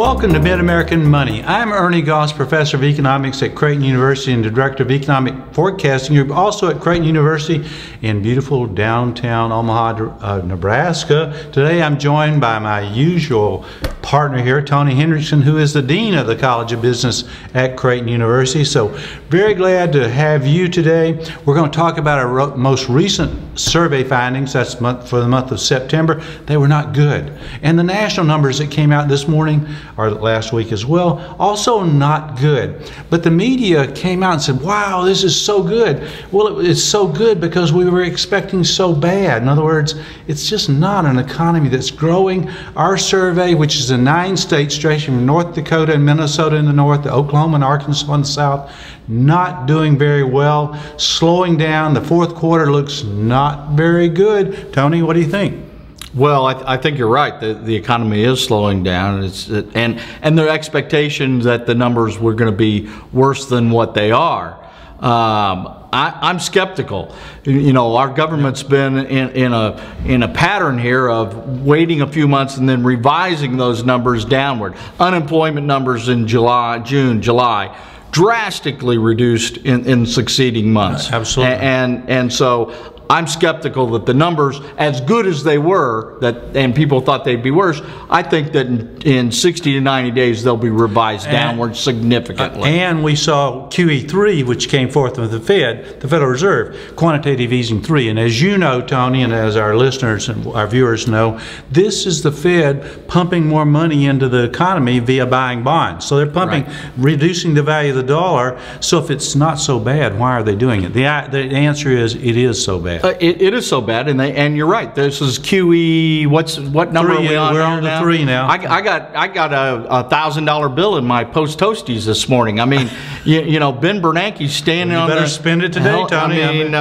Welcome to Mid-American Money. I'm Ernie Goss, Professor of Economics at Creighton University and the Director of Economic Forecasting Group, also at Creighton University in beautiful downtown Omaha, Nebraska. Today I'm joined by my usual partner here, Tony Hendrickson, who is the Dean of the College of Business at Creighton University. So very glad to have you today. We're going to talk about our most recent survey findings. That's for the month of September. They were not good. And the national numbers that came out this morning, or last week as well, also not good. But the media came out and said, wow, this is so good. Well, it's so good because we were expecting so bad. In other words, it's just not an economy that's growing. Our survey, which is in 9 states, stretching from North Dakota and Minnesota in the north to Oklahoma and Arkansas in the south, not doing very well, slowing down. The fourth quarter looks not very good. Tony, what do you think? Well, I think you're right. The economy is slowing down, and the expectation that the numbers were going to be worse than what they are. I'm skeptical. You know, our government's been in a pattern here of waiting a few months and then revising those numbers downward. Unemployment numbers in June, July, drastically reduced in succeeding months. Absolutely. And so I'm skeptical that the numbers, as good as they were, and people thought they'd be worse, I think that in 60 to 90 days they'll be revised downward significantly. And we saw QE3, which came forth with the Fed, the Federal Reserve, quantitative easing 3. And as you know, Tony, and as our listeners and our viewers know, this is the Fed pumping more money into the economy via buying bonds. So they're pumping, reducing the value of the dollar. So if it's not so bad, why are they doing it? The answer is it is so bad. It is so bad, and you're right. This is QE. What number 3, are we on? We're on the 3 now. I got a $1,000 bill in my Post Toasties this morning. I mean, you know, Ben Bernanke's standing on. You better spend it today, Tony. I mean,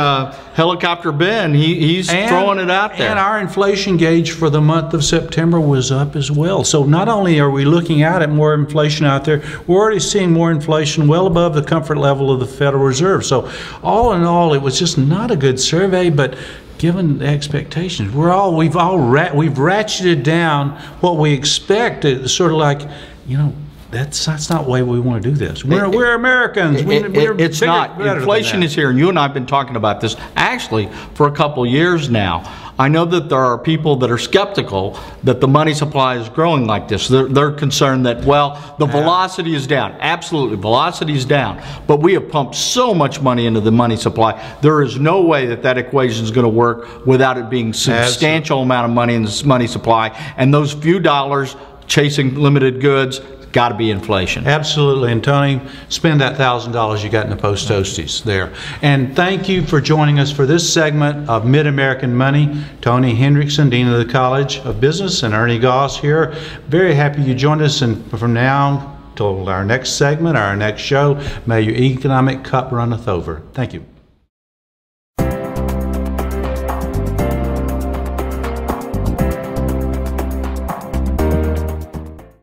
Helicopter Ben, he's throwing it out there. And our inflation gauge for the month of September was up as well. So not only are we looking at more inflation out there, we're already seeing more inflation well above the comfort level of the Federal Reserve. So all in all, it was just not a good survey. But given the expectations, we've ratcheted down what we expect. It's sort of like, you know, that's not the way we want to do this. We're Americans. It's not. Inflation is here, and you and I have been talking about this actually for a couple years now. I know that there are people that are skeptical that the money supply is growing like this. They're concerned that, well, the velocity is down. Absolutely, velocity is down. But we have pumped so much money into the money supply. There is no way that equation is going to work without it being substantial amount of money in this money supply. And those few dollars chasing limited goods, got to be inflation. Absolutely. And Tony, spend that $1,000 you got in the Post Toasties there. And thank you for joining us for this segment of Mid-American Money. Tony Hendrickson, Dean of the College of Business, and Ernie Goss here. Very happy you joined us. And from now till our next segment, our next show, may your economic cup runneth over. Thank you.